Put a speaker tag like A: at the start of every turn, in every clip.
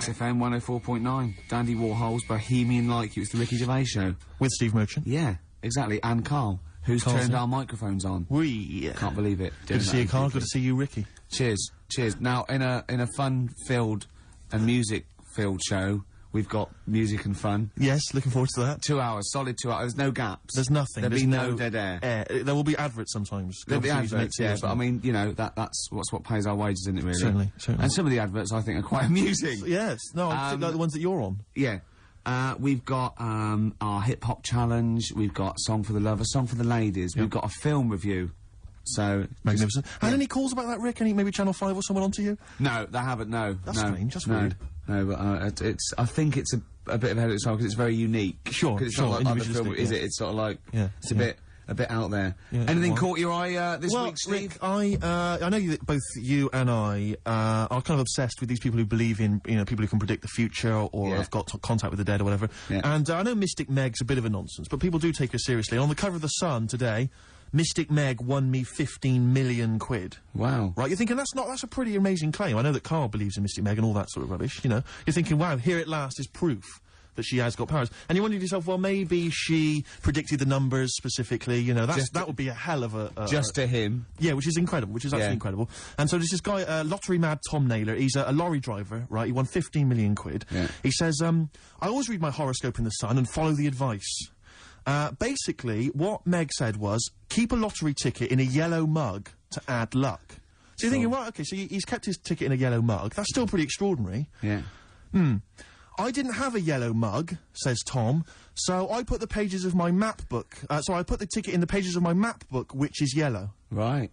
A: XFM 104.9. Dandy Warhol's Bohemian Like You. It's the Ricky Gervais Show.
B: With Steve Merchant.
A: Yeah, exactly. And Karl, who's turned our microphones on. Can't believe it.
B: Good to see you, Karl. Good to see you, Ricky.
A: Cheers. Cheers. Now, in a fun-filled and music-filled show, we've got music and fun.
B: Yes, looking forward to that.
A: 2 hours, solid 2 hours. There's no gaps.
B: There's nothing.
A: There'll be no dead air.
B: There will be adverts sometimes.
A: There'll be adverts, yeah, but I mean, you know, that's what pays our wages, isn't it, really?
B: Certainly.
A: And some of the adverts I think are quite amusing.
B: Yes. No, I think like the ones that you're on.
A: Yeah. We've got, our hip-hop challenge, we've got Song for the Lover, Song for the Ladies, we've got a film review. So
B: magnificent. Had any calls about that, Rick? Any maybe Channel 5 or someone onto you?
A: No, they haven't. No,
B: that's strange. That's weird.
A: No, but I think it's a bit ahead of its time because it's very unique.
B: Sure,
A: it's not like other film, is it? It's sort of like it's a bit out there. Yeah, anything caught your eye this week, Steve?
B: Rick, I know that both you and I are kind of obsessed with these people who believe in people who can predict the future or have got contact with the dead or whatever.
A: Yeah.
B: And I know Mystic Meg's a bit of a nonsense, but people do take her seriously. On the cover of the Sun today, Mystic Meg won me 15 million quid.
A: Wow.
B: Right, you're thinking that's a pretty amazing claim. I know that Karl believes in Mystic Meg and all that sort of rubbish, you know. You're thinking, wow, here at last is proof that she has got powers. And you wonder to yourself, well, maybe she predicted the numbers specifically, you know, that would be a hell of a...
A: just to him.
B: Yeah, which is incredible, which is absolutely incredible. And so there's this guy, lottery mad Tom Naylor, he's a lorry driver, right, he won 15 million quid.
A: Yeah.
B: He says, I always read my horoscope in the Sun and follow the advice. Basically, what Meg said was, keep a lottery ticket in a yellow mug to add luck. So you're thinking, well, okay, so he's kept his ticket in a yellow mug. That's still pretty extraordinary.
A: Yeah.
B: I didn't have a yellow mug, says Tom, so I put the pages of my map book, so I put the ticket in the pages of my map book, which is yellow.
A: Right.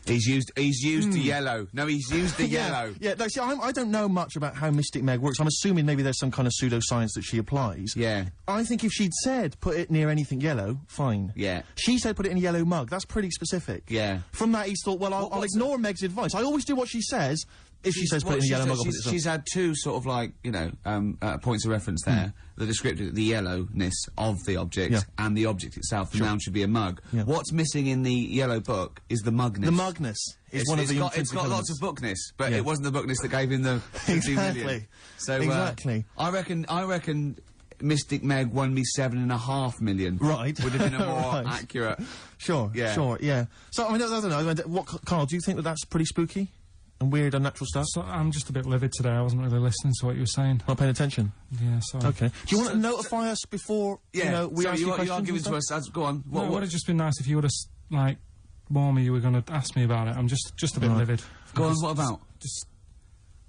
A: He's used the yellow. No, he's used the yellow.
B: Yeah, no, see, I don't know much about how Mystic Meg works. I'm assuming maybe there's some kind of pseudoscience that she applies.
A: Yeah.
B: I think if she'd said, put it near anything yellow, fine.
A: Yeah.
B: She said, put it in a yellow mug. That's pretty specific.
A: Yeah.
B: From that, he's thought, well, I'll ignore Meg's advice. I always do what she says. If she says, put it in a yellow mug,
A: she's had two sort of like, you know, points of reference there. The descriptive, the yellowness of the object and the object itself. The noun should be a mug.
B: Yeah.
A: What's missing in the yellow book is the mugness.
B: The mugness is one of the
A: It's got lots of bookness, but it wasn't the bookness that gave him the 15 million. So,
B: exactly.
A: I reckon Mystic Meg won me 7.5 million.
B: Right.
A: Would have been a more accurate.
B: Sure, yeah. So, I don't know, Karl, do you think that that's pretty spooky? And weird, unnatural stuff?
C: So, I'm just a bit livid today. I wasn't really listening to what you were saying.
B: Not paying attention?
C: Yeah, sorry.
B: Okay. Do you want to notify us before, you know, we ask you questions?
A: You are giving to us, go on.
C: What would have just been nice if you would have, like, warned me you were going to ask me about it. I'm just a bit livid.
A: Go on, what about?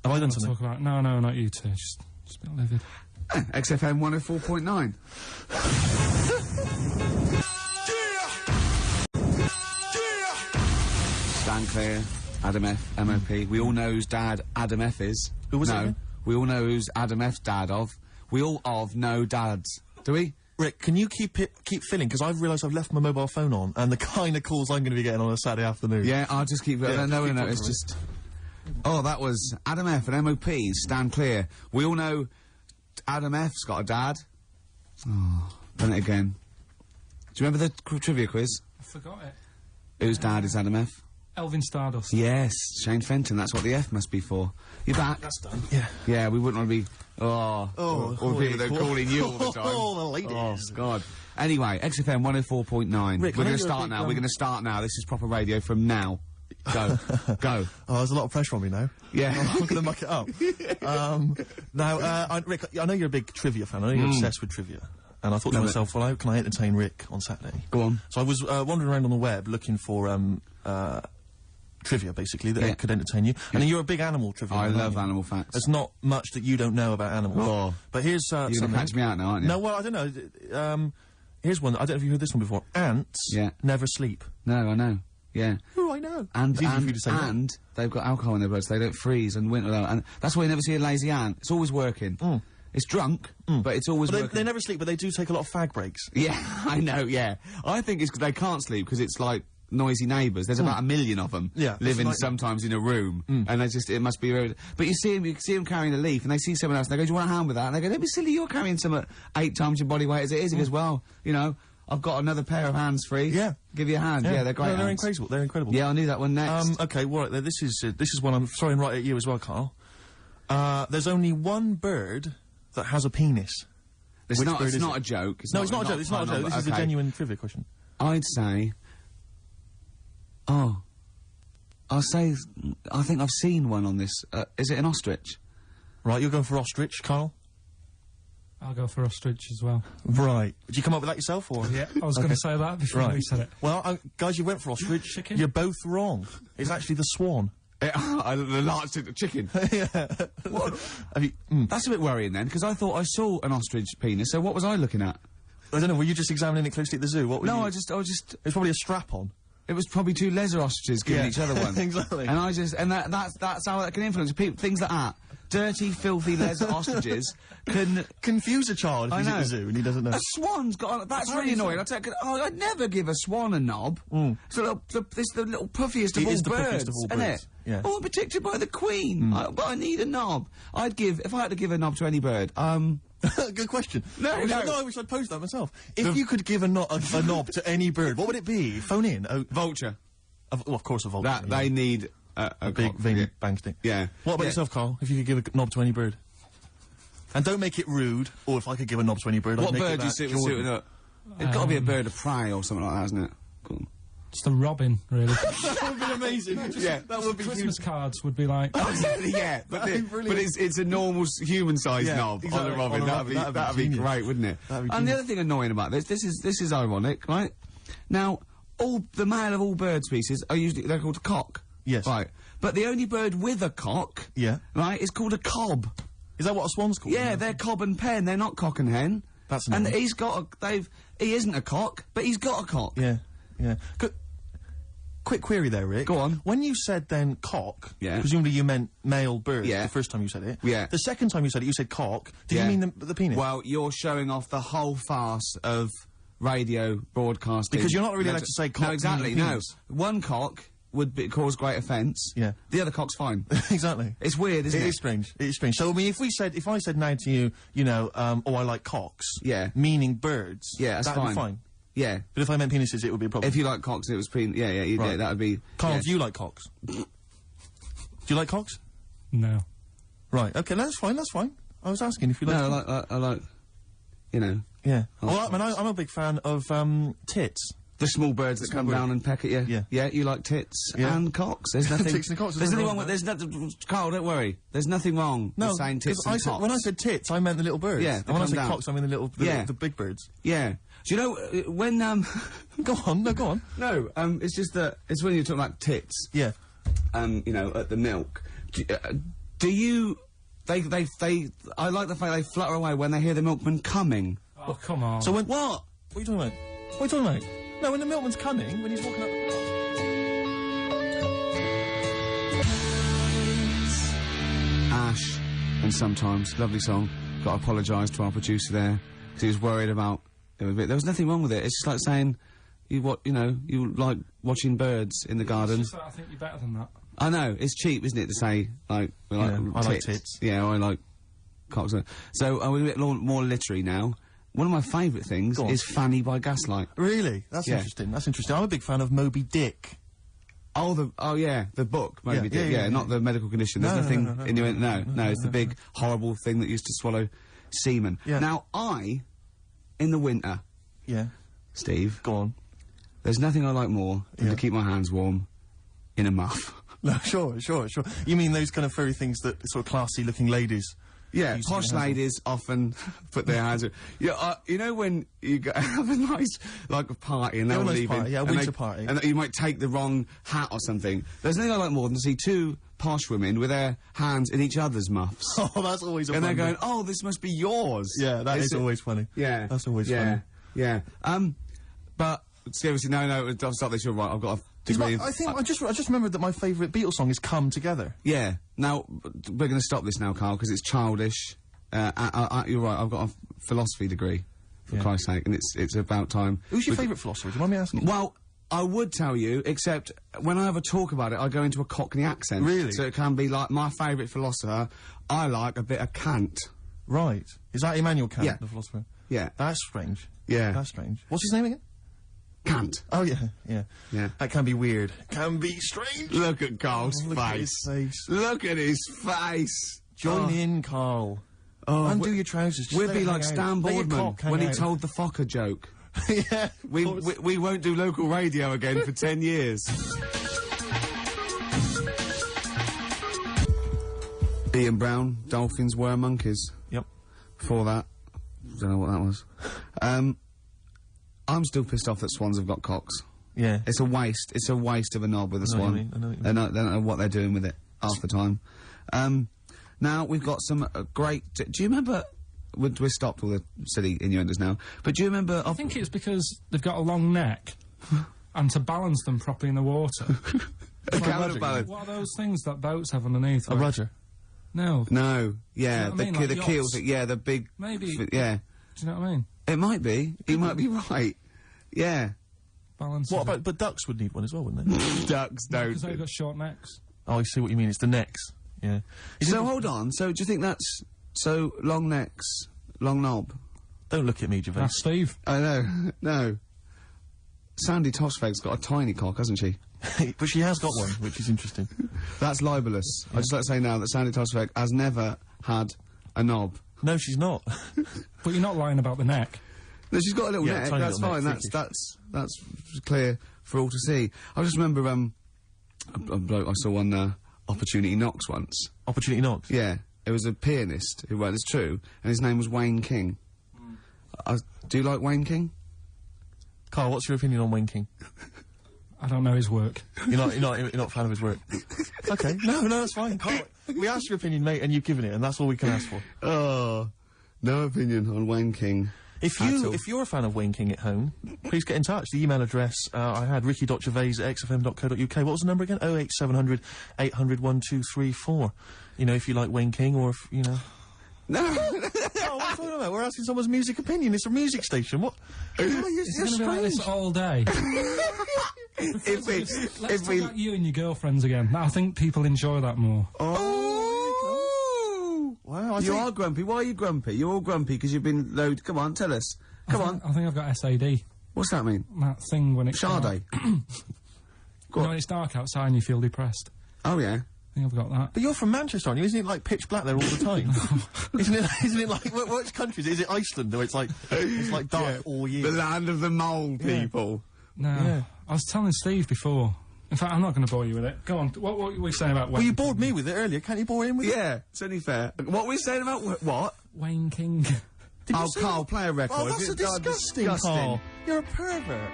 B: Have I done something?
C: Talk about no, not you two. Just a bit livid.
A: XFM 104.9. Stand clear. Adam F, MOP. We all know whose dad Adam F is.
B: Who was it?
A: We all know who's Adam F's dad of. We all know dads. Do we?
B: Rick, can you keep filling? Because I've realised I've left my mobile phone on, and the kind of calls I'm going to be getting on a Saturday afternoon.
A: Yeah, I'll just keep... no, it's just... Oh, that was Adam F and MOP, Stand Clear. We all know Adam F's got a dad. Oh, done it again. Do you remember the trivia quiz?
C: I forgot it.
A: Whose dad is Adam F?
C: Elvin Stardust.
A: Yes, Shane Fenton, that's what the F must be for. You're back?
B: That's done. Yeah.
A: Yeah, we wouldn't want to be... all the people that are calling you all the time.
B: Oh, the ladies.
A: Oh, God. Anyway, XFM 104.9.
B: Rick,
A: We're going to start now. We're going to start now. This is proper radio from now. Go. Go.
B: Oh, there's a lot of pressure on me now.
A: Yeah.
B: I'm going to muck it up. Now, Rick, I know you're a big trivia fan. I know you're obsessed with trivia. And I thought to myself, well, how can I entertain Rick on Saturday?
A: Go on.
B: So I was wandering around on the web looking for trivia, basically, that could entertain you. And you're a big animal trivia.
A: I love animal facts.
B: There's not much that you don't know about animals.
A: Oh.
B: But here's
A: you're gonna catch me out now, aren't you?
B: No, well, I don't know. Here's one. I don't know if you heard this one before. Ants never sleep.
A: No, I know. Yeah.
B: Oh, I know.
A: And they've got alcohol in their blood, so they don't freeze and winter. And that's why you never see a lazy ant. It's always working. It's drunk, but it's always working.
B: They never sleep, but they do take a lot of fag breaks.
A: Yeah, I know, yeah. I think it's 'cause they can't sleep because it's like noisy neighbours. There's about 1 million of them living sometimes in a room, and it must be very... But you see them carrying a leaf, and they see someone else, and they go, do you want a hand with that? And they go, don't be silly, you're carrying some at 8 times your body weight as it is. He goes, well, you know, I've got another pair of hands free. Yeah. Give you a hand. Yeah, they're great.
B: No, they're incredible.
A: Yeah, I knew that one next.
B: Okay, well, this is one I'm throwing right at you as well, Karl. There's only one bird that has a penis.
A: It's not a joke.
B: No, it's not a joke. It's not a joke. This is a genuine trivia question.
A: I'd say... Oh. I'll say... I think I've seen one on this. Is it an ostrich?
B: Right, you're going for ostrich, Carl?
C: I'll go for ostrich as well.
B: Right. Did you come up with that yourself, or...?
C: Yeah, I was going to say that before you said it.
B: Well, guys, you went for ostrich.
C: Chicken?
B: You're both wrong. It's actually the swan.
A: The large chicken.
B: Yeah.
A: What? That's a bit worrying then, because I thought I saw an ostrich penis, so what was I looking at?
B: I don't know, were you just examining it closely at the zoo? What were you...
A: I just...
B: It's probably a strap-on.
A: It was probably two leather ostriches giving each other one.
B: Exactly.
A: And that's how that can influence people. Things like that. Dirty, filthy leather ostriches can
B: confuse a child if he's at the zoo and he doesn't know.
A: A swan's got... That's really annoying. I'd never give a swan a knob. It's the little puffiest of all birds, isn't it?
B: Yeah.
A: Oh, I'm protected by the queen. But I need a knob. If I had to give a knob to any bird,
B: Good question. No, I wish I'd posed that myself. If you could give a knob to any bird, what would it be? Phone in.
A: Vulture.
B: Of course a vulture.
A: They need...
B: a big veiny bang stick.
A: Yeah.
B: What about yourself, Carl? If you could give a knob to any bird? And don't make it rude, or if I could give a knob to any bird,
A: what bird do you suit up? It's got to be a bird of prey or something like that, hasn't it? Cool.
C: Just a robin, really.
B: That would be amazing. That would be
C: Christmas cards would be like...
A: Yeah, but it's a normal human-sized knob on a robin. That'd be great, wouldn't it? And the other thing annoying about this is ironic, right? Now, the male of all bird species they're called a cock.
B: Yes.
A: Right. But the only bird with a cock, right, is called a cob.
B: Is that what a swan's called?
A: Yeah, they're cob and pen. They're not cock and hen.
B: That's annoying.
A: And he's got he isn't a cock, but he's got a cock.
B: Yeah, yeah. Quick query there, Rick.
A: Go on.
B: When you said then cock, presumably you meant male bird the first time you said it.
A: Yeah.
B: The second time you said it, you said cock. Did you mean the penis?
A: Well, you're showing off the whole farce of radio broadcasting.
B: Because you're not really allowed to say cock.
A: No, exactly, no. One cock would cause great offence.
B: Yeah.
A: The other cock's fine.
B: Exactly.
A: It's weird, isn't it?
B: It is strange. It is strange. So, I mean, if I said now to you, oh, I like cocks. Yeah. Meaning birds.
A: Yeah, that's
B: that'd be fine.
A: Yeah.
B: But if I meant penises, it would be a problem.
A: If you like cocks and it was yeah, that would be...
B: Carl, do you like cocks? Do you like cocks?
C: No.
B: Right, okay, that's fine. I was asking if you like...
A: No, I like,
B: Yeah. Well, I'm a big fan of, tits.
A: The small birds that come down and peck at you.
B: Yeah.
A: Yeah, you like tits and cocks. There's nothing...
B: Tits and cocks.
A: There's nothing wrong with... There's nothing... Carl, don't worry. There's nothing wrong with saying tits and cocks.
B: When I said tits, I meant the little birds.
A: Yeah,
B: and when I said cocks, I mean the big birds.
A: Yeah. Do you know, when,
B: Go on, no, go on.
A: No, it's just that... It's when you're talking about tits.
B: Yeah.
A: At the milk. Do you... I like the fact they flutter away when they hear the milkman coming.
C: Oh, come on.
B: So when... What? What are you talking about? What are you talking about? No, when the milkman's coming, when he's walking up the path.
A: Ash, and sometimes, lovely song. Got to apologise to our producer there, because he was worried about it a bit. There was nothing wrong with it. It's just like saying, you like watching birds in the garden.
C: It's just that I think you're better than that.
A: I know, it's cheap, isn't it, to say, like, I
B: like tits.
A: Yeah, I like cocks. So, we're a bit more literary now. One of my favourite things is Fanny by Gaslight.
B: Really? That's interesting. That's interesting. I'm a big fan of Moby Dick.
A: Oh yeah, the book, Moby Dick. Yeah, not the medical condition. There's nothing innuendo. No, it's the big, horrible thing that used to swallow semen. Yeah. Now, in the winter...
B: Yeah.
A: Steve.
B: Go on.
A: There's nothing I like more than to keep my hands warm in a muff.
B: No, sure. You mean those kind of furry things that sort of classy-looking ladies...
A: Yeah, posh ladies often put their hands... you know when you have a nice, like, a party and they're all leaving...
B: Party, yeah, a winter party.
A: And you might take the wrong hat or something. There's nothing I like more than to see two posh women with their hands in each other's muffs.
B: Oh, that's always a
A: And
B: fun
A: they're going,
B: bit.
A: oh, this must be yours.
B: Yeah, that is always funny.
A: Yeah.
B: That's always funny.
A: Yeah. But, seriously, no, I'll stop this, you're right, I've got a...
B: I just remembered that my favourite Beatles song is Come Together.
A: Yeah. Now, we're going to stop this now, Carl, because it's childish. You're right, I've got a philosophy degree, for Christ's sake, and it's about time.
B: Who's your favourite philosopher? Do you mind me asking?
A: Well, I would tell you, except when I have a talk about it, I go into a Cockney accent.
B: Really?
A: So it can be like, my favourite philosopher, I like a bit of Kant.
B: Right. Is that Immanuel Kant,
A: Yeah.
B: the philosopher?
A: Yeah.
B: That's strange.
A: Yeah.
B: That's strange. What's his name again?
A: Kant.
B: Oh, yeah. That can be weird. Can be strange.
A: Look at Carl's
B: Look
A: face.
B: at his face.
A: Look at his face.
B: Join in, Carl.
A: Oh,
B: undo your trousers.
A: We'll be like Stan Boardman when he told the Fokker joke.
B: Yeah.
A: We won't do local radio again for 10 years. Ian Brown, dolphins were monkeys.
B: Yep.
A: Before that, don't know what that was. I'm still pissed off that swans have got cocks.
B: Yeah.
A: It's a waste. It's a waste of a knob with a swan.
B: I know what you mean.
A: They don't know what they're doing with it half the time. Now we've got some great. Do you remember? We've stopped all the silly innuendos now. But do you remember?
C: I think it's because they've got a long neck, and to balance them properly in the water.
A: Counterbalance.
C: What are those things that boats have underneath?
B: A rudder.
C: No.
A: No. Yeah.
C: Do you know what I mean?
A: The
C: Like
A: keels.
C: yachts?
A: Yeah. The big.
C: Maybe.
A: Yeah.
C: Do you know what I mean?
A: It might be. You might be right. Yeah.
C: Balance.
B: What about? But ducks would need one as well, wouldn't they?
A: Ducks don't.
C: Because they've got short necks.
B: Oh, I see what you mean. It's the necks. Yeah.
A: So hold on. So do you think that's long necks, long knob?
B: Don't look at me, Gervais.
C: That's Steve.
A: I know. No. Sandy Tossfeg's got a tiny cock, hasn't she?
B: But she has got one, which is interesting.
A: That's libelous. I'd just like to say now that Sandy Tossfeg has never had a knob.
B: No, she's not.
C: But you're not lying about the neck.
A: No, she's got a little
B: Yeah,
A: neck.
B: tiny
A: That's
B: little
A: fine.
B: neck,
A: That's clear for all to see. I just remember a bloke I saw on Opportunity Knocks once.
B: Opportunity Knocks?
A: Yeah, it was a pianist who, well, it's true, and his name was Wayne King. Do you like Wayne King?
B: Carl, what's your opinion on Wayne King?
C: I don't know his work.
B: You're not a fan of his work? Okay. No, that's fine. Carl, we asked your opinion, mate, and you've given it, and that's all we can ask for.
A: Oh, no opinion on Wayne King.
B: If you're a fan of Wayne King at home, please get in touch. The email address I had, ricky.gervais@xfm.co.uk. What was the number again? 08700 800 1234. You know, if you like Wayne King, or if, you know...
A: No!
B: Oh, what are you talking about? We're asking someone's music opinion. It's a music station. What?
C: It's going to be like this all day. Let's talk about you and your girlfriends again. I think people enjoy that more.
B: Wow,
A: you are grumpy. Why are you grumpy? You're all grumpy because you've been loaded. Come on, tell us. Come on.
C: I think I've got SAD.
A: What's that mean?
C: That thing when it's
A: Sade.
C: when it's dark outside and you feel depressed.
A: Oh, yeah.
C: I think I've got that.
B: But you're from Manchester, aren't you? Isn't it like pitch black there all the time? Isn't it like which country is it? Is it Iceland where it's like dark all year?
A: The land of the mole people.
C: No. Yeah. I was telling Steve before. In fact, I'm not going to bore you with it. Go on. What were we saying about Wayne?
B: Well, you bored me with it earlier. Can't you bore him with it?
A: Yeah, it's only fair. What were we saying about what?
C: Wayne King.
A: Oh, Carl, play a record.
B: Oh, that's disgusting, Carl. You're a pervert.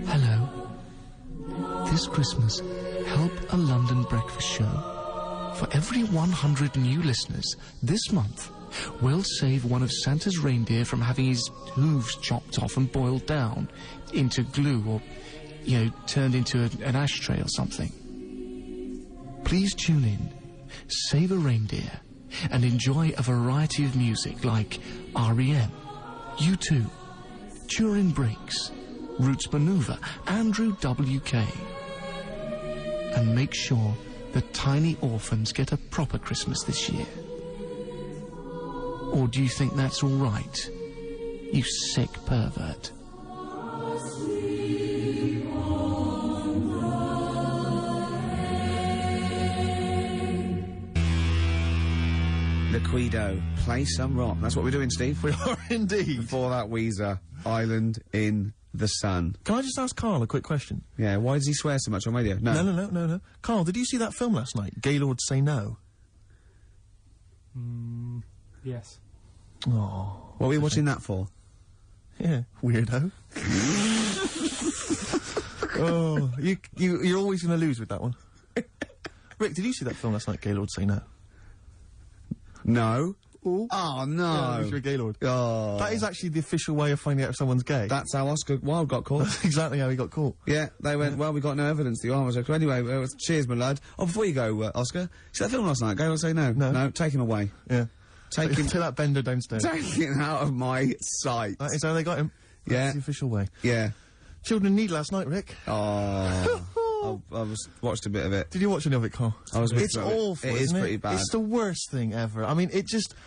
D: Hello. This Christmas, help a London breakfast show. For every 100 new listeners this month, we'll save one of Santa's reindeer from having his hooves chopped off and boiled down into glue or, you know, turned into an ashtray or something. Please tune in, save a reindeer, and enjoy a variety of music like R.E.M., U2, Turin Breaks, Roots Maneuver, Andrew W.K. And make sure the tiny orphans get a proper Christmas this year. Or do you think that's all right, you sick pervert?
A: Liquido, play some rock. That's what we're doing, Steve.
B: We are indeed.
A: Before that, Weezer, Island in the Sun.
B: Can I just ask Carl a quick question?
A: Yeah, why does he swear so much on radio?
B: No. Carl, did you see that film last night, Gaylord Say No?
C: Yes.
B: Oh.
A: What were we watching that for?
B: Yeah, weirdo. Oh, you're always going to lose with that one. Rick, did you see that film last night, Gaylord Say No?
A: No.
B: Ooh.
A: Oh, no.
B: Yeah, Mr. Gaylord.
A: Oh.
B: That is actually the official way of finding out if someone's gay.
A: That's how Oscar Wilde got caught.
B: That's exactly how he got caught.
A: Yeah, they went, well, we got no evidence that your arm was okay. Anyway, cheers, my lad. Oh, before you go, Oscar, see that film last night? Gaylord Say No?
B: No.
A: No, take him away.
B: Yeah.
A: Take him...
B: to that bender downstairs.
A: Take him out of my sight.
B: That is how they got him.
A: Yeah.
B: That's the official way.
A: Yeah.
B: Children in Need last night, Rick.
A: Oh. watched a bit of it.
B: Did you watch any of it, Carl? It's awful,
A: It is pretty bad.
B: It's the worst thing ever. I mean,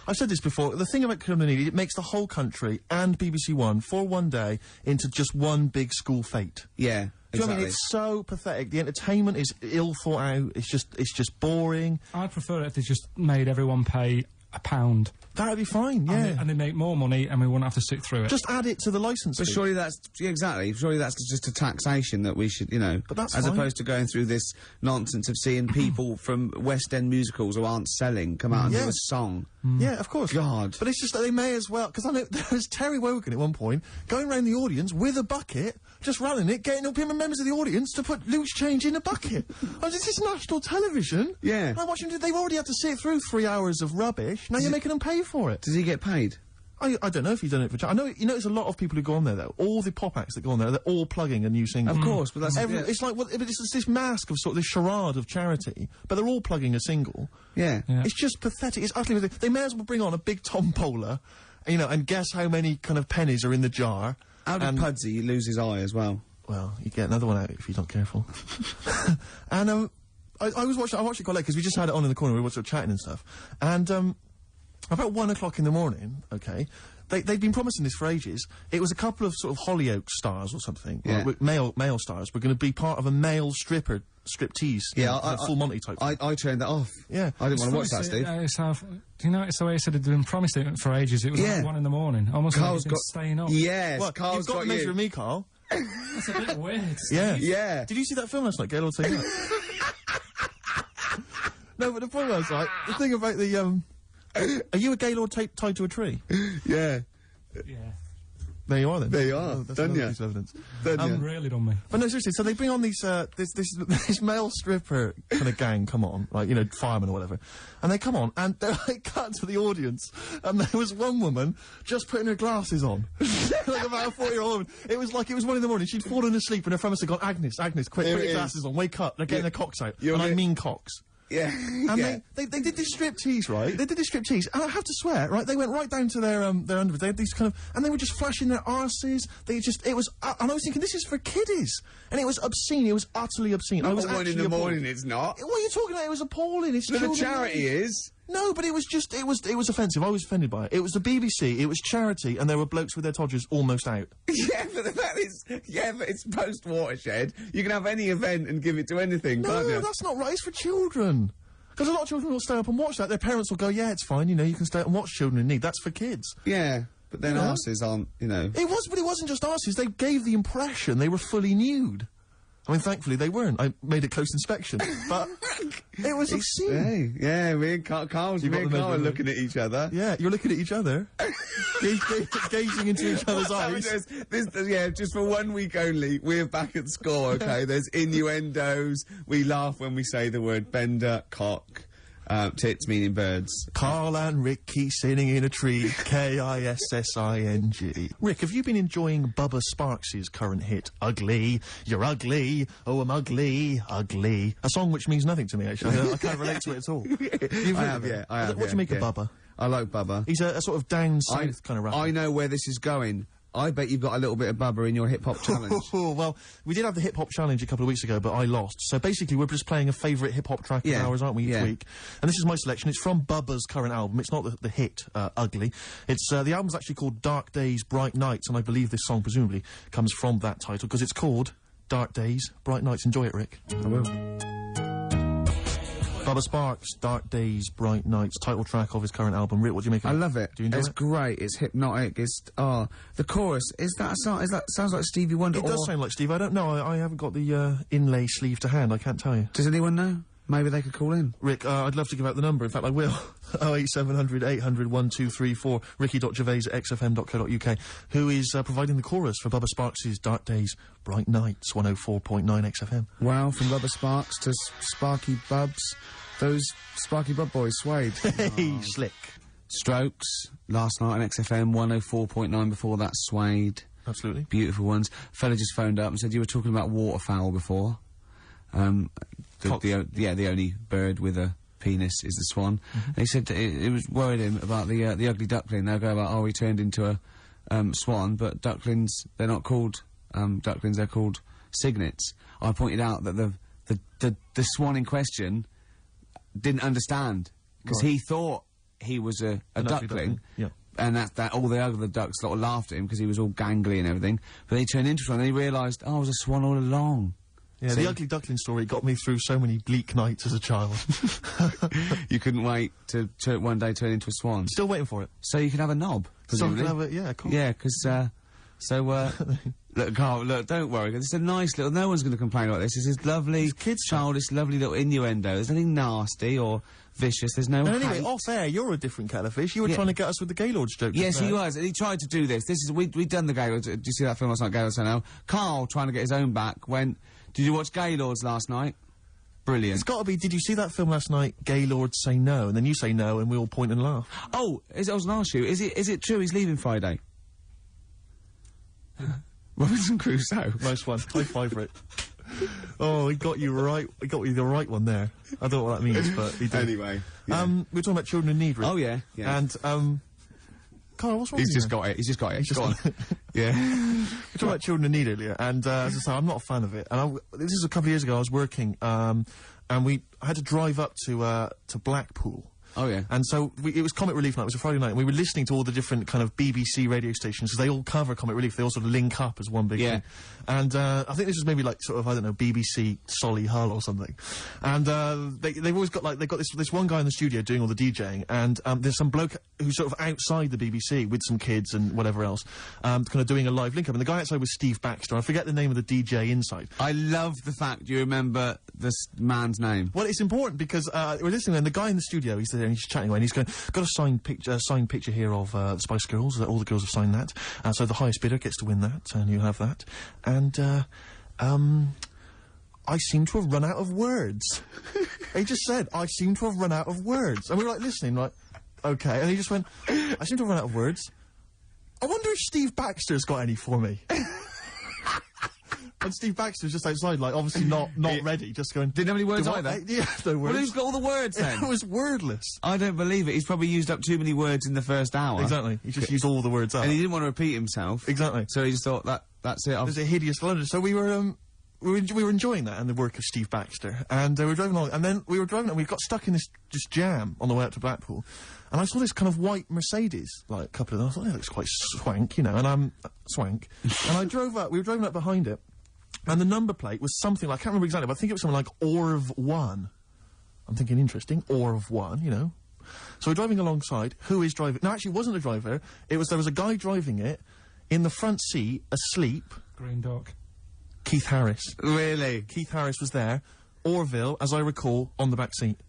B: I've said this before, the thing about Criminal Need, it makes the whole country and BBC One, for one day, into just one big school fete.
A: Yeah,
B: Do you know what I mean? It's so pathetic. The entertainment is ill thought out. It's just boring.
C: I'd prefer it if they just made everyone pay £1.
B: That'd be fine, yeah.
C: And they make more money and we wouldn't have to sit through it.
B: Just add it to the licence fee.
A: But surely that's... Yeah, exactly. Surely that's just a taxation that we should, you know...
B: But that's
A: as
B: fine.
A: opposed to going through this nonsense of seeing people from West End musicals who aren't selling come out and do a song.
B: Yeah, of course.
A: God.
B: But it's just that they may as well... Because I know there was Terry Wogan at one point going around the audience with a bucket, just running it, getting up him and members of the audience to put loose change in a bucket. This is national television.
A: Yeah.
B: I'm watching... They've already had to sit through 3 hours of rubbish. Now you're making them pay for it.
A: Does he get paid?
B: I don't know if he's done it for... I know, you know, there's a lot of people who go on there, though. All the pop acts that go on there, they're all plugging a new single.
A: Of course, but that's...
B: It's like, it's this mask of sort of this charade of charity, but they're all plugging a single.
A: Yeah.
B: It's just pathetic. It's utterly pathetic. They may as well bring on a big tombola, you know, and guess how many kind of pennies are in the jar.
A: How did Pudsey lose his eye as well?
B: Well, you get another one out if you're not careful. And, I watched it quite late, because we just had it on in the corner, we were sort of chatting and stuff. And, about 1 o'clock in the morning, okay, they'd been promising this for ages. It was a couple of sort of Hollyoaks stars or something, male stars, were going to be part of a male striptease.
A: Yeah,
B: a full Monty type.
A: I turned that off.
B: Yeah.
A: I didn't want to watch that, Steve.
C: Do you know, it's the way he said they'd been promised it for ages. It was like 1 in the morning. Almost
A: Carl's
C: like he's been staying up.
A: Yes,
B: Well,
A: Carl's
B: you've got to measure me, Carl.
C: That's a bit weird.
B: Yeah.
A: Yeah.
B: Did you see that film last night, Gaylord Take That? No, but the point was, like, the thing about the, are you a Gaylord tied to a tree?
A: Yeah.
C: Yeah.
B: There you are, then.
A: There you are.
B: Oh, that's
A: Done
B: another
A: ya.
B: piece of evidence.
C: Really done me.
B: But no, seriously, so they bring on these, this male stripper kind of gang come on, like, you know, firemen or whatever. And they come on, and they're like cut to the audience, and there was one woman just putting her glasses on. Like about a 40-year-old woman. It was 1 in the morning, she'd fallen asleep, and her friend must have gone, Agnes, quick, put your glasses on, wake up, they're getting their cocks out. And I mean cocks.
A: Yeah.
B: And they did this striptease, right? They did this striptease, and I have to swear, right? They went right down to their underwear. They had these kind of, and they were just flashing their arses. It was, and I was thinking, this is for kiddies, and it was obscene. It was utterly obscene. I was
A: Not 1 in the morning. It's not.
B: What are you talking about? It was appalling. It's
A: The charity is.
B: No, but it was offensive. I was offended by it. It was the BBC, it was charity, and there were blokes with their todgers almost out.
A: Yeah, but the fact is, but it's post-Watershed. You can have any event and give it to anything, can't you?
B: No, that's not right. It's for children. Because a lot of children will stay up and watch that. Their parents will go, yeah, it's fine, you know, you can stay up and watch Children in Need. That's for kids.
A: Yeah, but then arses aren't, you know...
B: But it wasn't just arses. They gave the impression they were fully nude. I mean, thankfully they weren't. I made a close inspection. But it was obscene.
A: Hey, yeah, me and Carl are looking at each other.
B: Yeah, you're looking at each other. Gazing into each other's eyes.
A: Just for 1 week only, we're back at score, okay? There's innuendos. We laugh when we say the word bender, cock. Tits meaning birds.
B: Carl and Ricky sitting in a tree. Kissing. Rick, have you been enjoying Bubba Sparks' current hit, Ugly? You're ugly. Oh, I'm ugly. Ugly. A song which means nothing to me, actually. I can't relate to it at all.
A: I have.
B: What do you make of Bubba?
A: I like Bubba.
B: He's a sort of down south kind of rapper.
A: I know where this is going. I bet you've got a little bit of Bubba in your hip-hop challenge.
B: Well, we did have the hip-hop challenge a couple of weeks ago, but I lost. So basically, we're just playing a favourite hip-hop track of ours, aren't we, each week? And this is my selection. It's from Bubba's current album. It's not the hit, Ugly. It's, the album's actually called Dark Days, Bright Nights, and I believe this song presumably comes from that title, because it's called Dark Days, Bright Nights. Enjoy it, Rick.
A: I will.
B: Bubba Sparks, Dark Days, Bright Nights, title track of his current album. Rick, what do you make of it?
A: I love it.
B: Do you enjoy it?
A: It's great. It's hypnotic. It's, the chorus, is that a song? Sounds like Stevie Wonder?
B: It does sound like Steve. I don't know. I haven't got the, inlay sleeve to hand. I can't tell you.
A: Does anyone know? Maybe they could call in.
B: Rick, I'd love to give out the number. In fact, I will. 08700 800 1234. ricky.gervais@xfm.co.uk, who is providing the chorus for Bubba Sparks' Dark Days, Bright Nights, 104.9 XFM.
A: Wow, from Bubba Sparks to Sparky Bubs. Those Sparky Bub boys swayed.
B: Hey, slick.
A: Strokes, last night on XFM, 104.9 before that, swayed.
B: Absolutely.
A: Beautiful ones. Fella just phoned up and said you were talking about waterfowl before. The only bird with a penis is the swan. And he said it was worried him about the ugly duckling. They'll go about, he turned into a swan, but ducklings, they're not called ducklings, they're called cygnets. I pointed out that the swan in question didn't understand, because he thought he was a duckling.
B: Yeah.
A: And that all the other ducks sort of laughed at him because he was all gangly and everything. But he turned into one and he realised, oh, I was a swan all along.
B: Yeah, the ugly duckling story got me through so many bleak nights as a child.
A: You couldn't wait to one day turn into a swan.
B: Still waiting for it.
A: So you can have a knob, presumably.
B: Yeah, cool.
A: Yeah, because, look, Carl, look, don't worry. This is a nice little... No one's going to complain about this. This is lovely, childish, lovely little innuendo. There's nothing nasty or vicious. There's no...
B: And anyway, off air, you're a different kettle of fish. You were trying to get us with the Gaylords joke.
A: Yes, he was. And he tried to do this. We'd done the Gaylords. Did you see that film last night, Gaylords? I know. Carl, trying to get his own back, went... Did you watch Gaylords last night? Brilliant.
B: It's got to be, did you see that film last night, Gaylords Say No? And then you say no, and we all point and laugh.
A: Oh, I was going to ask you, is it true he's leaving Friday? Robinson Crusoe.
B: Nice one. High five for it. Oh, he got you right. He got you the right one there. I don't know what that means, but he did.
A: Anyway.
B: Yeah. We're talking about children in need, Rick.
A: Oh, yeah.
B: And, Carl, what's wrong with you?
A: He's just got it. Go on. Yeah.
B: We talked about children in need earlier, and as I say, I'm not a fan of it. And this is a couple of years ago. I was working, and I had to drive up to Blackpool.
A: Oh, yeah.
B: And so it was Comic Relief night. It was a Friday night, and we were listening to all the different kind of BBC radio stations, because they all cover Comic Relief. They all sort of link up as one big thing. And I think this was maybe like sort of, I don't know, BBC Solihull or something. And they've always got like, they've got this one guy in the studio doing all the DJing, and there's some bloke who's sort of outside the BBC with some kids and whatever else, kind of doing a live link up. And the guy outside was Steve Baxter. I forget the name of the DJ inside.
A: I love the fact you remember this man's name.
B: Well, it's important because we're listening, and the guy in the studio, he's there and he's chatting away, and he's going, got a signed picture here of the Spice Girls. All the girls have signed that, so the highest bidder gets to win that, and you have that. And I seem to have run out of words. He just said, I seem to have run out of words, and we were like listening, like, okay, and he just went, I seem to have run out of words. I wonder if Steve Baxter's got any for me. And Steve Baxter's just outside, like, obviously not ready, just going...
A: Didn't have any words either?
B: Yeah, no words.
A: Well, who's got all the words, then?
B: It was wordless.
A: I don't believe it. He's probably used up too many words in the first hour.
B: Exactly. He just used all the words up.
A: And he didn't want to repeat himself.
B: Exactly.
A: So he just thought, that's it.
B: It was a hideous London. So we were enjoying that and the work of Steve Baxter. And we were driving along, and then we were driving, and we got stuck in this just jam on the way up to Blackpool. And I saw this kind of white Mercedes, like, a couple of them. I thought, it looks quite swank, you know, and I'm swank. And I drove up, we were driving up behind it, and the number plate was something like, I can't remember exactly, but I think it was something like Orv 1. I'm thinking, interesting, Orv 1, you know. So we're driving alongside, who is driving? No, actually, it wasn't a driver. There was a guy driving it, in the front seat, asleep.
C: Green Dock.
B: Keith Harris.
A: Really?
B: Keith Harris was there. Orville, as I recall, on the back seat.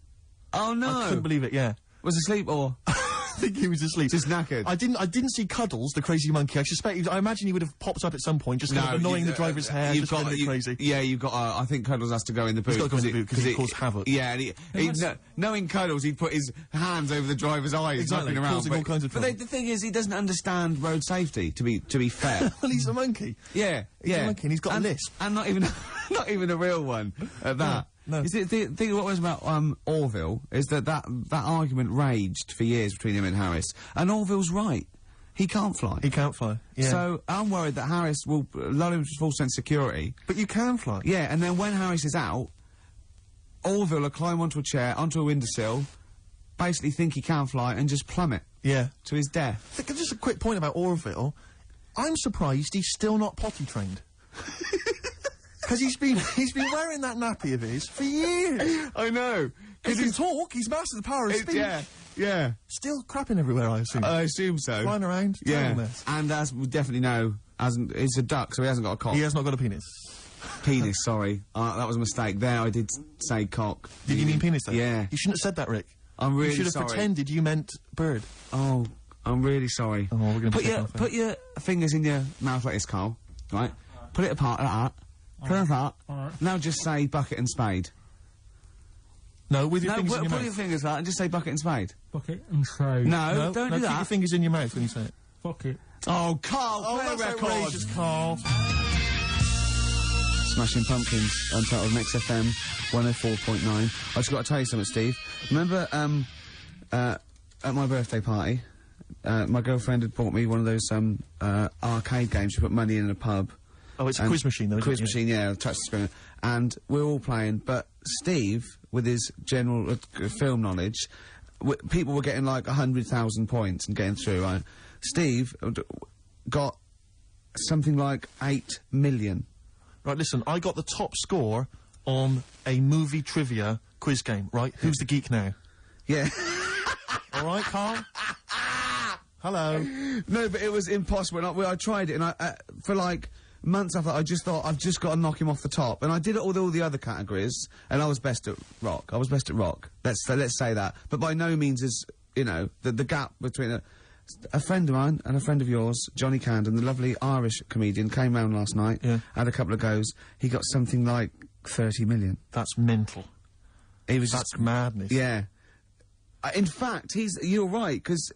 A: Oh, no.
B: I couldn't believe it, yeah.
A: Was asleep or?
B: I think he was asleep.
A: Just knackered.
B: I didn't see Cuddles, the crazy monkey. I imagine he would have popped up at some point, just kind of annoying the driver's hair, just going a bit crazy.
A: Yeah, you've got, I think Cuddles has to go in the boot.
B: He's got to go in the boot, because he caused havoc.
A: Yeah, and knowing Cuddles, he'd put his hands over the driver's eyes,
B: exactly,
A: around,
B: causing all kinds of trouble.
A: But the thing is, he doesn't understand road safety, to be fair.
B: Well, he's a monkey.
A: Yeah,
B: he's a monkey, and he's got a lisp.
A: And not even a real one at that.
B: No.
A: You see, the thing what was about Orville is that argument raged for years between him and Harris, and Orville's right. He can't fly.
B: He can't fly, yeah.
A: So I'm worried that Harris will lull him to full sense of security.
B: But you can fly.
A: Yeah, and then when Harris is out, Orville will climb onto a chair, onto a windowsill, basically think he can fly, and just plummet.
B: Yeah.
A: To his death.
B: Just a quick point about Orville. I'm surprised he's still not potty trained. Because he's been wearing that nappy of his for years.
A: I know.
B: He can talk. He's mastered the power of speech.
A: Yeah.
B: Still crapping everywhere, I assume.
A: I assume so.
B: Flying around.
A: Yeah. And as we definitely know, it's a duck, so he hasn't got a cock.
B: He has not got a penis.
A: Penis, sorry. That was a mistake. There, I did say cock.
B: Did you mean penis, though?
A: Yeah.
B: You shouldn't have said that, Rick.
A: I'm really sorry.
B: You should have pretended you meant bird.
A: Oh, I'm really sorry.
B: Oh, we're going to
A: put your fingers in your mouth like this, Carl. Right? Put it apart like that. Put it apart. Now just say bucket and spade.
B: No, with your fingers in your mouth.
A: Put your fingers like that and just say bucket and spade.
C: Bucket and spade.
A: No, don't do that.
B: Keep your fingers in your mouth when you say it.
C: Bucket.
A: Oh, Carl,
B: that's outrageous, Carl.
A: Smashing Pumpkins, Untitled Mix FM 104.9. I just got to tell you something, Steve. Remember, at my birthday party, my girlfriend had bought me one of those, arcade games you put money in a pub.
B: Oh, it's a quiz machine, though.
A: Quiz machine, yeah, touch the screen. And we're all playing, but Steve, with his general film knowledge, people were getting like 100,000 points and getting through, right? Steve got something like 8 million.
B: Right, listen, I got the top score on a movie trivia quiz game, right? Who's the geek now?
A: Yeah.
B: All right, Carl? Hello.
A: No, but it was impossible. I tried it, and for like months after, I just thought, I've just got to knock him off the top. And I did it all the other categories, and I was best at rock. Let's say that. But by no means is, you know, the gap between a friend of mine and a friend of yours, Johnny Camden, the lovely Irish comedian, came round last night, had a couple of goes. He got something like 30 million.
B: That's mental. That's madness.
A: Yeah. In fact, you're right, because,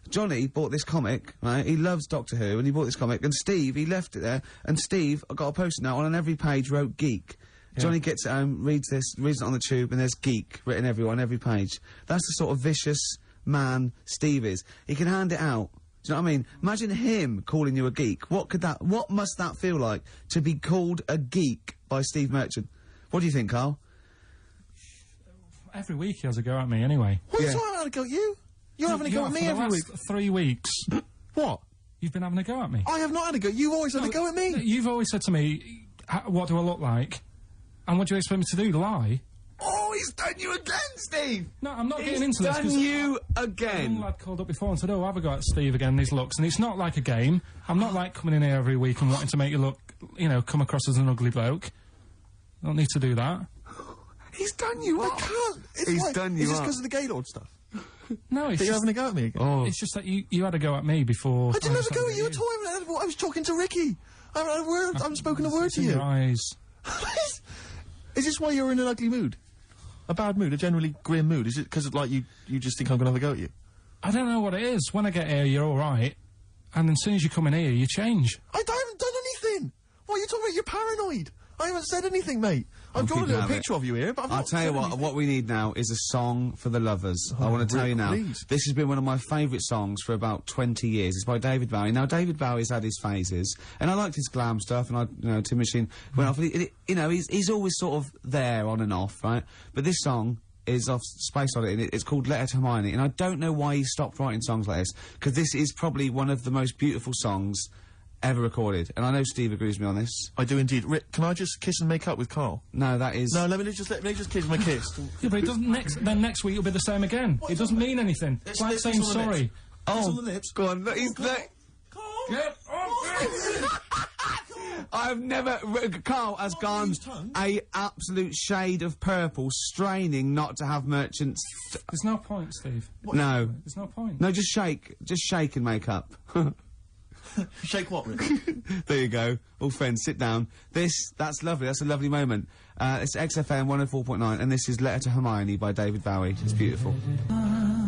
A: Johnny bought this comic, right? He loves Doctor Who, and he bought this comic, and Steve, he left it there, and Steve, I got a post-it note on every page wrote geek. Yeah. Johnny gets it home, reads it on the tube, and there's geek written on every page. That's the sort of vicious man Steve is. He can hand it out. Do you know what I mean? Imagine him calling you a geek. What must that feel like, to be called a geek by Steve Merchant? What do you think, Carl?
C: Every week he has a go at me, anyway.
B: What are you talking about, a go at you? You're having a go at me every week.
C: 3 weeks.
B: What?
C: You've been having a go at me.
B: I have not had a go. You've always had a go at me.
C: You've always said to me, what do I look like? And what do you expect me to do, lie?
A: Oh, he's done you again, Steve!
C: No, I'm not getting into this.
A: He's done you again.
C: One lad called up before and said, oh, have a go at Steve again, these looks. And it's not like a game. I'm not like coming in here every week and wanting to make you look, you know, come across as an ugly bloke. I don't need to do that.
A: He's done you up.
B: I can't.
A: He's done you up.
B: Is this because of the Gaylord stuff?
C: No, it's
B: you're having a go at me again.
A: Oh.
C: It's just that you had a go at me before.
B: I didn't have a go at you at all. I was talking to Ricky. I haven't had a word. I haven't spoken a word to you.
C: Your eyes.
B: Is this why you're in an ugly mood? A bad mood? A generally grim mood? Is it because, like, you just think I'm going to have a go at you?
C: I don't know what it is. When I get here, you're all right. And then as soon as you come in here, you change.
B: I haven't done anything. What are you talking about? You're paranoid. I haven't said anything, mate. I've drawn a little picture of you here, but I've not
A: I'll tell you what we need now is a song for the lovers. I want to tell you now.
B: Please.
A: This has been one of my favourite songs for about 20 years. It's by David Bowie. Now, David Bowie's had his phases, and I liked his glam stuff, and Tin Machine went off. You know, he's always sort of there, on and off, right? But this song is off Space Oddity, and it's called Letter to Hermione, and I don't know why he stopped writing songs like this, because this is probably one of the most beautiful songs ever recorded, and I know Steve agrees with me on this.
B: I do indeed. Rick, can I just kiss and make up with Carl?
A: No, that is...
B: No, let me just kiss my kiss.
C: Yeah, but it doesn't then next week it'll be the same again. It doesn't mean anything. It's like saying sorry.
B: Oh, on the lips.
A: Go on, look, he's...
B: Carl!
A: Get I've never... Carl has gone a absolute shade of purple, straining not to have Merchant's...
C: There's no point, Steve.
A: No.
C: There's no point.
A: No, just shake and make up.
B: Shake what, Rick?
A: There you go. All friends, sit down. That's lovely. That's a lovely moment. It's XFM 104.9, and this is Letter to Hermione by David Bowie. It's beautiful.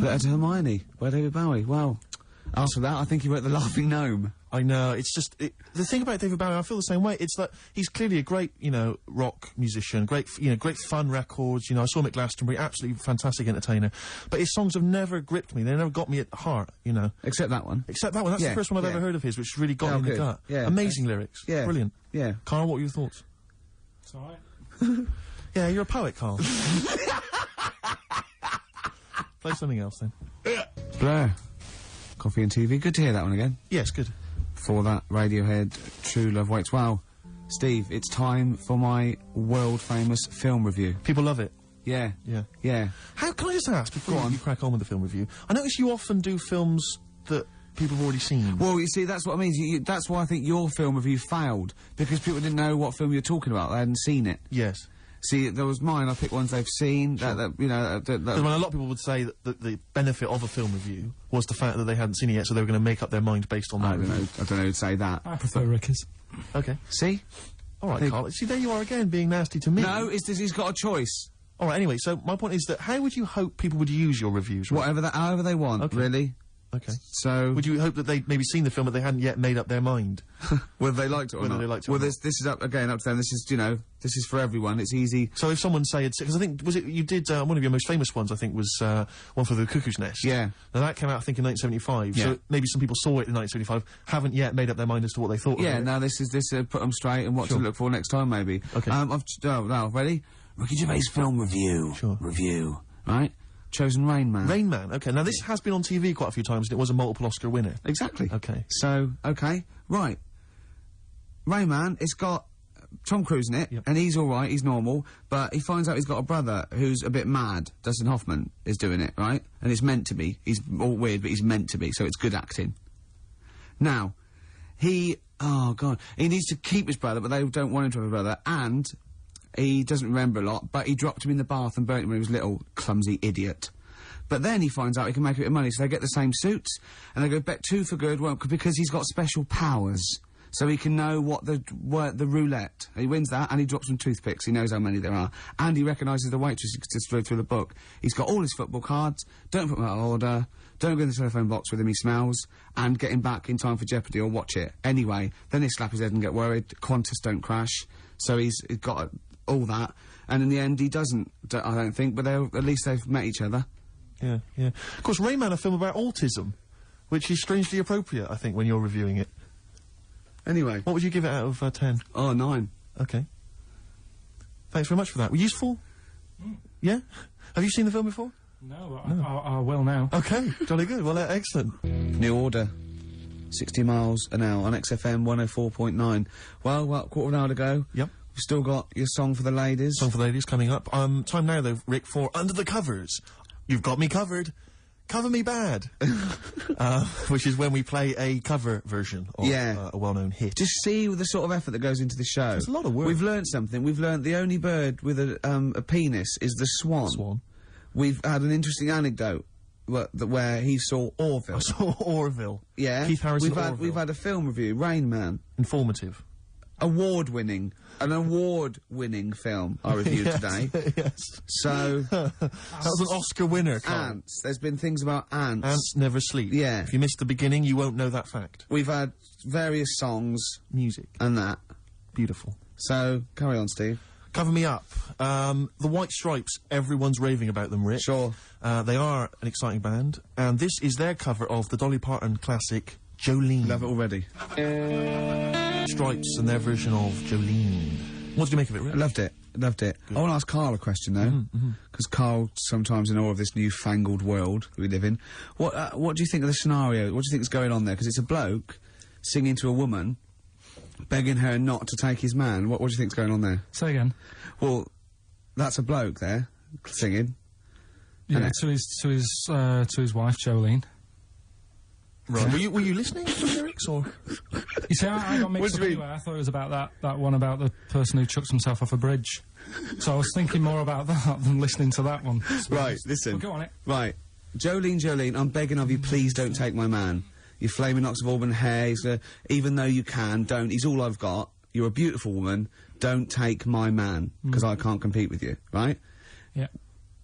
A: Letter to Hermione by David Bowie. Wow. After that, I think he wrote The Laughing Gnome.
B: I know, it's just... the thing about David Bowie, I feel the same way. It's that he's clearly a great, you know, rock musician, great fun records, you know, I saw him at Glastonbury, absolutely fantastic entertainer. But his songs have never gripped me, they never got me at heart, you know.
A: Except that one.
B: That's the first one I've ever heard of his, which really got me in the gut.
A: Yeah.
B: Amazing lyrics.
A: Yeah.
B: Brilliant.
A: Yeah.
B: Carl, what were your thoughts?
C: It's alright.
B: Yeah, you're a poet, Carl. Play something else, then.
A: Blur. Coffee and TV. Good to hear that one again.
B: Yes, good.
A: For that, Radiohead, True Love Waits. Wow. Steve, it's time for my world-famous film review.
B: People love it.
A: Yeah.
B: Yeah.
A: Yeah.
B: How, can I just ask, before you crack on with the film review, I notice you often do films that people have already seen.
A: Well, you see, that's what I mean. That's why I think your film review failed, because people didn't know what film you're talking about. They hadn't seen it.
B: Yes.
A: See, there was mine. I picked ones they've seen.
B: Sure.
A: You know,
B: a lot of people would say that the benefit of a film review was the fact that they hadn't seen it yet, so they were going to make up their mind based on that.
A: I don't know who'd say that.
C: I prefer Ricky's.
B: Okay.
A: See?
B: All right, Carl. See, there you are again, being nasty to me.
A: No, he's got a choice.
B: All right. Anyway, so my point is that how would you hope people would use your reviews? Right?
A: However they want.
B: Okay.
A: Really.
B: Okay.
A: So...
B: Would you hope that they'd maybe seen the film but they hadn't yet made up their mind?
A: Whether they liked it or
B: Whether
A: not.
B: they liked it
A: well,
B: or
A: this is up to them. This is, you know, this is for everyone. It's easy.
B: So if someone say because I think, was it, you did, one of your most famous ones, I think, was, One for the Cuckoo's Nest.
A: Yeah.
B: Now that came out, I think, in 1975.
A: Yeah.
B: So maybe some people saw it in 1975, haven't yet made up their mind as to what they thought of it.
A: Yeah, now this put them straight and what to look for next time, maybe.
B: Okay.
A: Now, ready? Ricky Gervais film review.
B: Sure.
A: Review. Right? Chosen Rain Man.
B: Rain Man, okay. Now this has been on TV quite a few times and it was a multiple Oscar winner.
A: Exactly.
B: Okay.
A: So, okay, right. Rain Man, it's got Tom Cruise in it, and he's alright, he's normal, but he finds out he's got a brother who's a bit mad. Dustin Hoffman is doing it, right? And it's meant to be. He's all weird, but he's meant to be, so it's good acting. Now, oh god, he needs to keep his brother, but they don't want him to have a brother, and he doesn't remember a lot, but he dropped him in the bath and burnt him when he was little, clumsy idiot. But then he finds out he can make a bit of money, so they get the same suits, and they go bet 2 for good, because he's got special powers. So he can know what the roulette. He wins that, and he drops some toothpicks. He knows how many there are. And he recognises the waitress just through the book. He's got all his football cards. Don't put them out of order. Don't go in the telephone box with him, he smells. And get him back in time for Jeopardy or watch it. Anyway, then they slap his head and get worried. Qantas don't crash. So he's got all that. And in the end, he doesn't, I don't think, but at least they've met each other.
B: Yeah, yeah. Of course, Rain Man, a film about autism, which is strangely appropriate, I think, when you're reviewing it.
A: Anyway.
B: What would you give it out of 10?
A: Oh, 9.
B: Okay. Thanks very much for that. Useful? Yeah? Have you seen the film before?
C: No, I will now.
B: Okay, jolly good. Well, excellent.
A: New Order. 60 miles an hour on XFM 104.9. Well, quarter of an hour to go.
B: Yep.
A: We've still got your Song for the Ladies.
B: Song for the Ladies coming up. Time now, though, Rick, for Under the Covers. You've got me covered. Cover Me Bad. Which is when we play a cover version of a well-known hit.
A: Just see the sort of effort that goes into the show.
B: It's a lot of work.
A: We've learned something. We've learned the only bird with a penis is the swan.
B: Swan.
A: We've had an interesting anecdote where he saw Orville.
B: I saw Orville.
A: Yeah.
B: Keith Harrison
A: Orville.
B: Orville.
A: We've had a film review, Rain Man.
B: Informative.
A: An award-winning film I reviewed today.
B: Yes.
A: So...
B: that was an Oscar winner, Carl.
A: Ants. There's been things about ants.
B: Ants never sleep.
A: Yeah.
B: If you missed the beginning, you won't know that fact.
A: We've had various songs.
B: Music.
A: And that.
B: Beautiful.
A: So, carry on, Steve.
B: Cover Me Up. The White Stripes, everyone's raving about them, Rick.
A: Sure.
B: They are an exciting band, and this is their cover of the Dolly Parton classic, Jolene.
A: Love it already.
B: Stripes and their version of Jolene. What did you make of it, Rick?
A: I loved it. Loved it. Good. I want to ask Karl a question, though. Because Karl, sometimes in awe of this newfangled world that we live in. What do you think of the scenario? What do you think is going on there? Because it's a bloke singing to a woman, begging her not to take his man. What do you think's going on there?
C: Say again.
A: Well, that's a bloke there, singing.
C: Yeah, to his wife, Jolene.
B: Right. Were you listening to the lyrics, or...?
C: You see, I got mixed up anyway. I thought it was about that one about the person who chucks himself off a bridge. So I was thinking more about that than listening to that one.
A: Right, listen.
C: Well, go on it.
A: Right. Jolene, I'm begging of you, please don't take my man. You flaming locks of auburn hair, even though you can, don't. He's all I've got. You're a beautiful woman. Don't take my man, because I can't compete with you, right?
C: Yeah.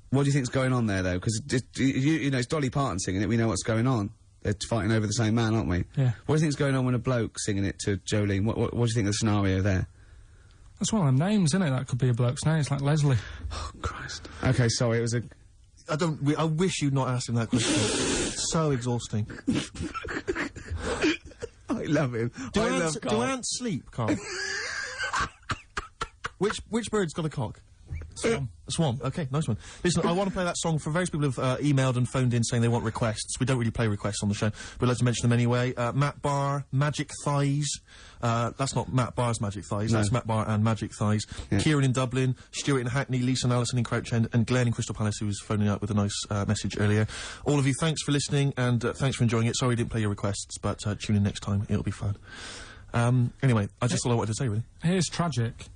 A: What do you think's going on there, though? Because, you know, it's Dolly Parton singing it, we know what's going on. They're fighting over the same man, aren't we?
C: Yeah.
A: What do you think's going on when a bloke singing it to Jolene? What do you think of the scenario there?
C: That's one of them names, isn't it? That could be a bloke's name. It's like Leslie.
A: Oh, Christ. Okay, sorry, it was a...
B: I wish you'd not asked him that question. So exhausting.
A: I love him.
B: Do ants sleep, Carl? Which bird's got a cock?
C: Swan.
B: Swan. Okay, nice one. Listen, I want to play that song for various people who've emailed and phoned in saying they want requests. We don't really play requests on the show, but we'd like to mention them anyway. Matt Barr, Magic Thighs. That's not Matt Barr's Magic Thighs, that's Matt Barr and Magic Thighs. Yeah. Kieran in Dublin, Stuart in Hackney, Lisa and Alison in Crouch End, and Glenn in Crystal Palace, who was phoning out with a nice message earlier. All of you, thanks for listening, and thanks for enjoying it. Sorry we didn't play your requests, but tune in next time, it'll be fun. Anyway, I just all I wanted to say, really.
C: Here's Tragic.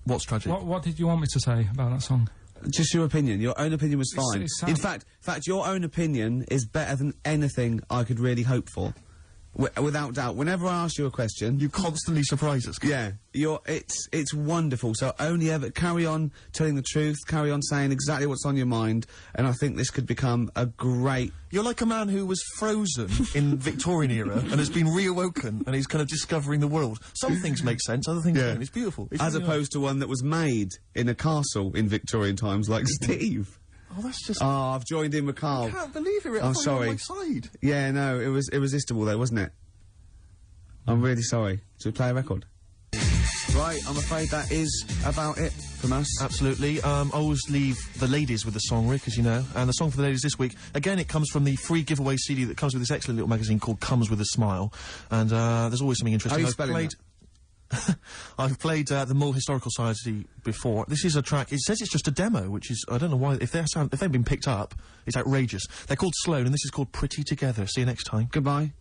B: What's tragic?
C: What did you want me to say about that song?
A: Just your opinion. Your own opinion was fine.
C: It's
A: in fact, your own opinion is better than anything I could really hope for. Without doubt. Whenever I ask you a question...
B: You constantly surprise us.
A: Yeah. It's wonderful. So only ever... Carry on telling the truth, carry on saying exactly what's on your mind, and I think this could become a great...
B: You're like a man who was frozen in Victorian era and has been reawoken, and he's kind of discovering the world. Some things make sense, other things don't. It's beautiful. It's
A: As opposed to one that was made in a castle in Victorian times, like Steve.
B: Oh, that's just...
A: Oh, I've joined in with Karl.
B: I can't believe it.
A: I'm sorry.
B: On my side.
A: Yeah, no, it was irresistible though, wasn't it? I'm really sorry. Should we play a record? Right, I'm afraid that is about it from us.
B: Absolutely. I always leave the ladies with the song, Rick, as you know. And the song for the ladies this week, again, it comes from the free giveaway CD that comes with this excellent little magazine called Comes With a Smile. And there's always something interesting.
A: How are you spelling that?
B: I've played the Mull Historical Society before. This is a track. It says it's just a demo, which is, I don't know why. If they've been picked up, it's outrageous. They're called Sloan, and this is called Pretty Together. See you next time.
A: Goodbye.